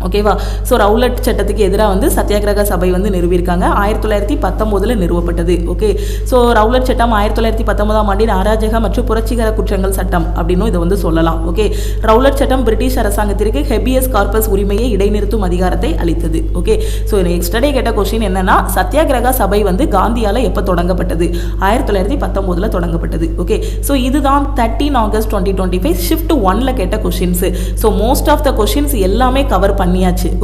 ஓகேவா? ஸோ ரவுலட் சட்டத்துக்கு எதிராக வந்து சத்யாகிரக சபை வந்து நிறுவியிருக்காங்க. 1919 நிறுவப்பட்டது. ஓகே, ஸோ ரவுலட் சட்டம் 1919ஆம் ஆண்டின் அராஜக மற்றும் புரட்சிகர குற்றங்கள் சட்டம் அப்படின்னு இதை வந்து சொல்லலாம். ஓகே, ரவுலட் சட்டம் பிரிட்டிஷ் அரசாங்கத்திற்கு ஹெபியஸ் கார்பஸ் உரிமையை இடைநிறுத்தும் அதிகாரத்தை அளித்தது. ஓகே, ஸோ எக்ஸ்டர்டே கேட்ட கொஸ்டின் என்னன்னா சத்யாகிரக சபை வந்து காந்தியால் எப்போ தொடங்கப்பட்டது? 1919 தொடங்கப்பட்டது. ஓகே, ஸோ இதுதான் 13 ஆகஸ்ட் 2025 ஷிஃப்ட் 1ல கேட்ட questions. So most of the questions எல்லாமே கவர் பண்ணியாச்சு.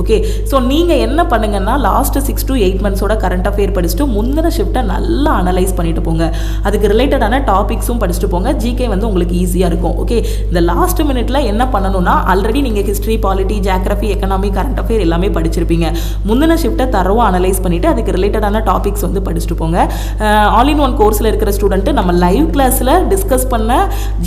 ஓகே, ஸோ நீங்கள் என்ன பண்ணுங்கன்னா லாஸ்ட் 6 to 8 மந்த்ஸோட கரண்ட் அஃபேர் படிச்சுட்டு முந்தின ஷிஃப்ட்டை நல்லா அனலைஸ் பண்ணிட்டு போங்க. அதுக்கு ரிலேட்டடான டாபிக்ஸும் படிச்சுட்டு போங்க. ஜிகே வந்து உங்களுக்கு ஈஸியாக இருக்கும். ஓகே, இந்த லாஸ்ட் மினிட்ல என்ன பண்ணணும்னா ஆல்ரெடி நீங்கள் history, polity, geography, economy, current affair எல்லாமே படிச்சிருப்பீங்க. முந்தின ஷிஃப்ட்டை தரவாக அனலைஸ் பண்ணிட்டு அதுக்கு ரிலேட்டடான டாபிக்ஸ் வந்து படிச்சுட்டு போங்க. ஆல் இன் ஒன் கோர்ஸில் இருக்கிற ஸ்டூடெண்ட் நம்ம லைவ் கிளாஸில் டிஸ்கஸ் பண்ண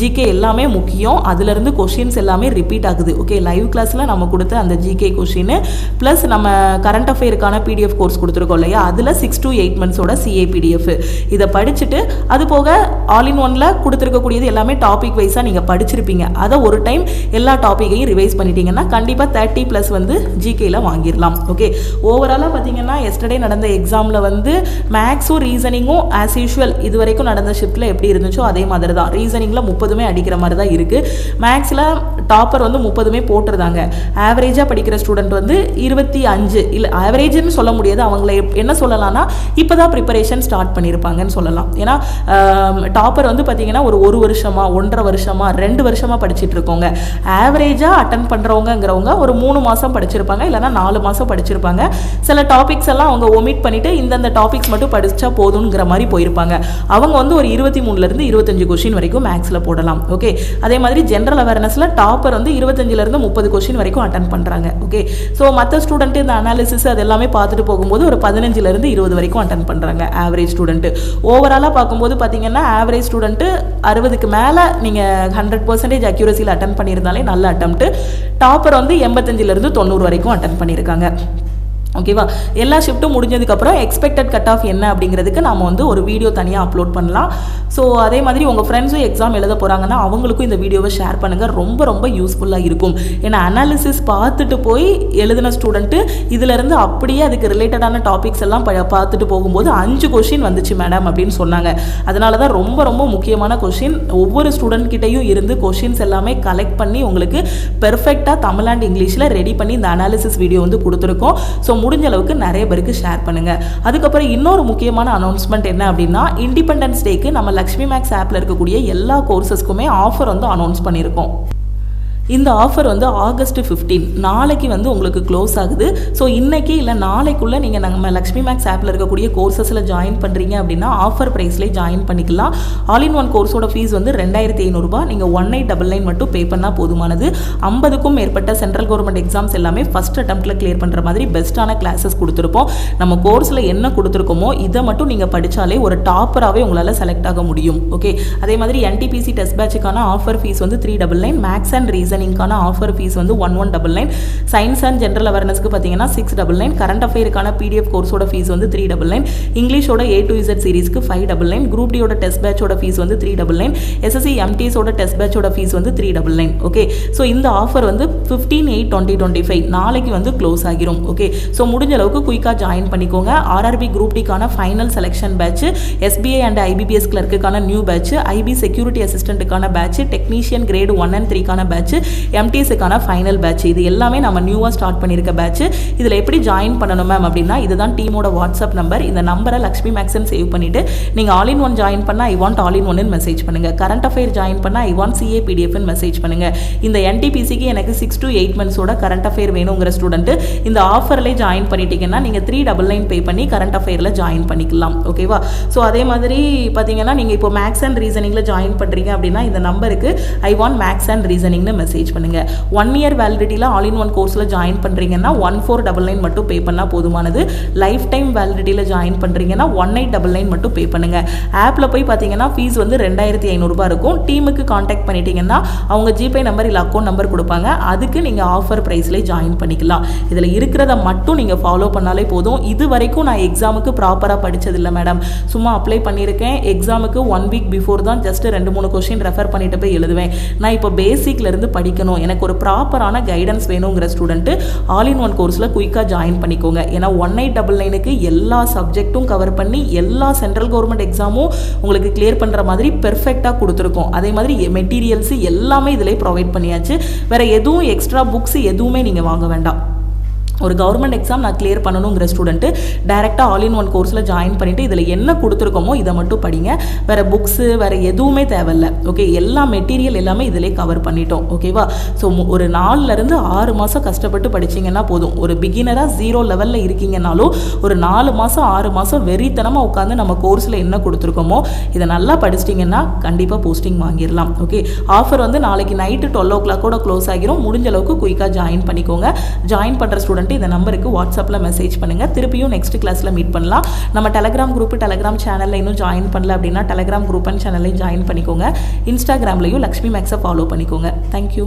ஜிகே எல்லாமே முக்கியம். அதுலேருந்து கொஸ்டின்ஸ் எல்லாமே ரிப்பீட் ஆகுது. ஓகே, லைவ் கிளாஸில் நம்ம கொடுத்த அந்த ஜிகே ஜிகே கொஷின் ப்ளஸ் நம்ம கரண்ட் அஃபேருக்கான பிடிஎஃப் கோர்ஸ் கொடுத்துருக்கோம் இல்லையா, அதில் 6 to 8 monthsோட சிஏ பிடிஎஃப் இதை படிச்சுட்டு அது போக ஆல் இன் ஒன்ல கொடுத்துருக்கக்கூடியது எல்லாமே டாபிக் வைஸாக நீங்கள் படிச்சிருப்பீங்க. அதை ஒரு டைம் எல்லா டாப்பிக்கையும் ரிவைஸ் பண்ணிட்டீங்கன்னா கண்டிப்பாக 30+ வந்து ஜிகேயில் வாங்கிடலாம். ஓகே, ஓவராலாக பார்த்தீங்கன்னா எஸ்டர்டே நடந்த எக்ஸாமில் வந்து மேக்ஸும் ரீசனிங்கும் ஆஸ் யூஷுவல் இது வரைக்கும் நடந்த ஷிஃப்ட்டில் எப்படி இருந்துச்சோ அதே மாதிரி தான். ரீசனிங்கில் 30 அடிக்கிற மாதிரி தான் இருக்குது. மேக்ஸில் டாப்பர் வந்து 30 போட்டுருந்தாங்க. ஆவரேஜாக படிக்கிற ஸ்டூடெண்ட் வந்து 25 இல்லை, ஆவரேஜ்னு சொல்ல முடியாது. அவங்கள என்ன சொல்லலாம்னா இப்போ தான் ப்ரிப்பரேஷன் ஸ்டார்ட் பண்ணியிருப்பாங்கன்னு சொல்லலாம். ஏன்னா டாப்பர் வந்து பார்த்தீங்கன்னா ஒரு வருஷமா 1.5 வருஷமா 2 வருஷமாக படிச்சுட்டு இருக்கோங்க. ஆவரேஜாக அட்டன் பண்ணுறவங்கிறவங்க ஒரு 3 மாதம் படிச்சிருப்பாங்க, இல்லைனா 4 மாதம் படிச்சிருப்பாங்க. சில டாபிக்ஸ் எல்லாம் அவங்க ஒமிட் பண்ணிட்டு இந்தந்த டாபிக்ஸ் மட்டும் படிச்சா போதுங்கிற மாதிரி போயிருப்பாங்க. அவங்க வந்து ஒரு 23 25 கொஸ்டின் வரைக்கும் மேக்ஸில் போடலாம். ஓகே, அதே மாதிரி ஜென்ரல் அவேர்னஸில் டாப்பர் வந்து 25 30 கொஸ்டின் வரைக்கும் அட்டன் பண்ணுறாங்க. ஓகே, ஸோ மற்ற ஸ்டூடெண்ட் இந்த அனாலிசிஸ் அது எல்லாமே பார்த்துட்டு போகும்போது ஒரு 15 20 வரைக்கும் அட்டன் பண்ணுறாங்க ஆவரேஜ் ஸ்டூடெண்ட். ஓவராலாக பார்க்கும்போது பார்த்தீங்கன்னா ஆவரேஜ் ஸ்டூடெண்ட் 60க்கு மேலே நீங்கள் 100% அக்யூரசியில் அட்டன் பண்ணியிருந்தாலே நல்ல அட்டெம்ப்ட். டாப்பர் வந்து 85 90 வரைக்கும் அட்டன் பண்ணியிருக்காங்க. ஓகேவா, எல்லா ஷிஃப்ட்டும் முடிஞ்சதுக்கப்புறம் எக்ஸ்பெக்டட் கட் ஆஃப் என்ன அப்படிங்கிறதுக்கு நம்ம வந்து ஒரு வீடியோ தனியாக அப்லோட் பண்ணலாம். ஸோ அதே மாதிரி உங்கள் ஃப்ரெண்ட்ஸும் எக்ஸாம் எழுத போகிறாங்கன்னா அவங்களுக்கும் இந்த வீடியோவை ஷேர் பண்ணுங்கள். ரொம்ப ரொம்ப யூஸ்ஃபுல்லாக இருக்கும். ஏன்னா அனாலிசிஸ் பார்த்துட்டு போய் எழுதின ஸ்டூடெண்ட்டு இதிலேருந்து அப்படியே அதுக்கு ரிலேட்டடான டாபிக்ஸ் எல்லாம் பார்த்துட்டு போகும்போது 5 கொஷின் வந்துச்சு மேடம் அப்படின்னு சொன்னாங்க. அதனால தான் ரொம்ப ரொம்ப முக்கியமான கொஷின். ஒவ்வொரு ஸ்டூடெண்ட் கிட்டையும் இருந்து கொஷின்ஸ் எல்லாமே கலெக்ட் பண்ணி உங்களுக்கு பெர்ஃபெக்டாக தமிழ் அண்ட் இங்கிலீஷில் ரெடி பண்ணி இந்த அனாலிசிஸ் வீடியோ வந்து கொடுத்துருக்கோம். ஸோ முடிஞ்ச அளவுக்கு நிறைய பேருக்கு ஷேர் பண்ணுங்க. அதுக்கப்புறம் இன்னொரு முக்கியமான அனௌன்ஸ்மெண்ட் என்ன அப்படின்னா, இண்டிபெண்டன்ஸ் டேக்கு நம்ம லக்ஷ்மி மேக்ஸ் ஆப்ல இருக்கக்கூடிய எல்லா கோர்சஸ்க்குமே ஆஃபர் வந்து அனௌன்ஸ் பண்ணியிருக்கோம். இந்த ஆஃபர் வந்து ஆகஸ்ட் 15 நாளைக்கு வந்து உங்களுக்கு க்ளோஸ் ஆகுது. ஸோ இன்னைக்கு இல்லை நாளைக்குள்ளே நீங்கள் நம்ம லக்ஷ்மி மேக்ஸ் ஆப்பில் இருக்கக்கூடிய கோர்சஸில் ஜாயின் பண்ணுறீங்க அப்படின்னா ஆஃபர் ப்ரைஸ்லேயே ஜாயின் பண்ணிக்கலாம். ஆல் இன் ஒன் கோர்ஸோட ஃபீஸ் வந்து 2500 நீங்கள் 1899 மட்டும் பே பண்ணால் போதுமானது. 50க்கும் மேற்பட்ட சென்ட்ரல் கவர்மெண்ட் எக்ஸாம்ஸ் எல்லாமே ஃபஸ்ட் அட்டெம்ப்டில் கிளியர் பண்ணுற மாதிரி பெஸ்ட்டான கிளாஸஸ் கொடுத்துருப்போம். நம்ம கோர்ஸில் என்ன கொடுத்துருக்கோமோ இதை மட்டும் நீங்கள் படித்தாலே ஒரு டாப்பராகவே உங்களால் செலக்ட் ஆக முடியும். ஓகே, அதே மாதிரி NTPC டெஸ்ட் பேட்சுக்கான ஆஃபர் ஃபீஸ் வந்து 399, மேக்ஸ் அண்ட் ரீசன் க்கான ஆஃபர் ஃபீஸ் வந்து 1199, சயின்ஸ் அண்ட் ஜெனரல் அவேர்னஸ்க்கு பார்த்தீங்கன்னா 699, கரண்ட் அஃபேருக்கான பிடிஎஃப் கோர்ஸோட ஃபீஸ் வந்து 399, இங்கிலீஷோட A to Z சீரிஸ்க்கு 599, குரூப் டியோட டெஸ்ட் பேட்சோட ஃபீஸ் வந்து 399, SSC MTSோட டெஸ்ட் பேட்சோட ஃபீஸ் வந்து 399. ஓகே, ஸோ இந்த ஆஃபர் வந்து 15/8/2025 நாளைக்கு வந்து க்ளோஸ் ஆகிரும். ஓகே, ஸோ முடிஞ்ச அளவுக்கு குயிக்காக ஜாயின் பண்ணிக்கோங்க. RRB குரூப் டிக்கான final selection batch, SBI and IBPS கிளர்க்குக்கான நியூ பேட்ச், IB செக்யூரிட்டி அசிஸ்டன்ட்டுக்கான பேட்ச், டெக்னீஷியன் கிரேட் 1 and 3க்கான பேட்ச், MTSக்கான ஃபைனல் பேட்ச், இது எல்லாமே நம்ம நியூவாக ஸ்டார்ட் பண்ணியிருக்க பேட்ச். இதில் எப்படி ஜாயின் பண்ணணும் மேம் அப்படின்னா, இதுதான் டீமோட வாட்ஸ்அப் நம்பர். இந்த நம்பரை லக்ஷ்மி மேக்ஸ்ன்னு சேவ் பண்ணிவிட்டு நீங்கள் ஆல் இன் ஒன் ஜாயின் பண்ணால் ஐ வாண்ட் ஆல் இன் ஒன்னு மெசேஜ் பண்ணுங்கள். கரண்ட் அஃபேர் ஜாயின் பண்ணால் I want CA PDF message பண்ணுங்கள். இந்த NTPCக்கு எனக்கு 6 to 8 monthsோட கரண்ட் அஃபேர் வேணுங்கிற ஸ்டூடெண்ட் இந்த ஆஃபர்லேயே ஜாயின் பண்ணிட்டீங்கன்னா நீங்கள் 399 பே பண்ணி கரண்ட் அஃபேரில் ஜாயின் பண்ணிக்கலாம். ஓகேவா, ஸோ அதே மாதிரி பார்த்தீங்கன்னா நீங்கள் இப்போ மேக்ஸ் அண்ட் ரீசனிங்கில் ஜாயின் பண்ணுறீங்க அப்படின்னா இந்த நம்பருக்கு ஐ வாண்ட் மேக்ஸ் அண்ட் ரீசனிங்னு மெசேஜ் பண்ணுங்க. 1 year வேலிடிட்டியில் ஆல் இன் ஒன் கோர்ஸில் ஜாயின் பண்ணுறீங்கன்னா 1499 மட்டும் பே பண்ணால் போதுமானது. லைஃப் டைம் வேலிடிட்டியில் ஜாயின் பண்ணுறீங்கன்னா 1899 மட்டும் பே பண்ணுங்க. ஆப்பில் போய் பார்த்தீங்கன்னா ஃபீஸ் வந்து 2500 இருக்கும். டீமுக்கு காண்டாக்ட் பண்ணிட்டீங்கன்னா அவங்க ஜிபே நம்பர் இல்லை அக்கௌண்ட் நம்பர் கொடுப்பாங்க. அதுக்கு நீங்கள் ஆஃபர் ப்ரைஸ்லேயே ஜாயின் பண்ணிக்கலாம். இதில் இருக்கிறத மட்டும் நீங்கள் ஃபாலோ பண்ணாலே போதும். இது வரைக்கும் நான் எக்ஸாமுக்கு ப்ராப்பராக படித்ததில்லை மேடம், சும்மா அப்ளை பண்ணியிருக்கேன். எக்ஸாமுக்கு 1 week பிஃபோர் தான் ஜஸ்ட் 2-3 கொஸ்டின் ரெஃபர் பண்ணிட்டு போய் எழுதுவேன். நான் இப்போ பேசிக்லேருந்து படிக்கணும், எனக்கு ஒரு ப்ராப்பரான கைடன்ஸ் வேணுங்கிற ஸ்டூடெண்ட்டு ஆல் இன் ஒன் கோர்ஸில் குயிக்காக ஜாயின் பண்ணிக்கோங்க. ஏன்னா 1899க்கு எல்லா சப்ஜெக்ட்டும் கவர் பண்ணி எல்லா சென்ட்ரல் கவர்மெண்ட் எக்ஸாமும் உங்களுக்கு கிளியர் பண்ணுற மாதிரி பெர்ஃபெக்டாக கொடுத்துருக்கோம். அதே மாதிரி மெட்டீரியல்ஸ் எல்லாமே இதிலே ப்ரொவைட் பண்ணியாச்சு. வேறு எதுவும் எக்ஸ்ட்ரா புக்ஸ் எதுவுமே நீங்கள் வாங்க வேண்டாம். ஒரு கவர்மெண்ட் எக்ஸாம் நான் கிளியர் பண்ணணுங்கிற ஸ்டூடெண்ட்டு டேரெக்டாக ஆல் இன் ஒன் கோர்ஸில் ஜாயின் பண்ணிவிட்டு இதில் என்ன கொடுத்துருக்கோமோ இதை மட்டும் படிங்க. வேறு புக்ஸு வேறு எதுவுமே தேவையில்லை. ஓகே, எல்லா மெட்டீரியல் எல்லாமே இதிலே கவர் பண்ணிட்டோம். ஓகேவா, ஸோ ஒரு 4 6 மாதம் கஷ்டப்பட்டு படிச்சிங்கன்னா போதும். ஒரு பிகினராக 0 லெவலில் இருக்கீங்கன்னாலும் ஒரு 4 மாதம் 6 மாதம் வெறித்தனமாக உட்காந்து நம்ம கோர்ஸில் என்ன கொடுத்துருக்கோமோ இதை நல்லா படிச்சிட்டிங்கன்னா கண்டிப்பாக போஸ்டிங் வாங்கிடலாம். ஓகே, ஆஃபர் வந்து நாளைக்கு நைட்டு 12 o'clock க்ளோஸ் ஆகிரும். முடிஞ்ச அளவுக்கு குயிக்காக ஜாயின் பண்ணிக்கோங்க. ஜாயின் பண்ணுற ஸ்டூடெண்ட் இந்த நம்பருக்கு வாட்ஸ்அப்பில் மெசேஜ் பண்ணுங்கள். திருப்பியும் நெக்ஸ்ட் கிளாஸில் மீட் பண்ணலாம். நம்ம டெலகிராம் குரூப் டெலகிராம் சேனலில் இன்னும் ஜாயின் பண்ணல அப்படின்னா டெலகிராம் குரூப் அண்ட் சேனலையும் ஜாயின் பண்ணிக்கோங்க. இன்ஸ்டாகிராம்லையும் லக்ஷ்மி மேக்ஸை ஃபாலோ பண்ணிக்கோங்க. தேங்க்யூ.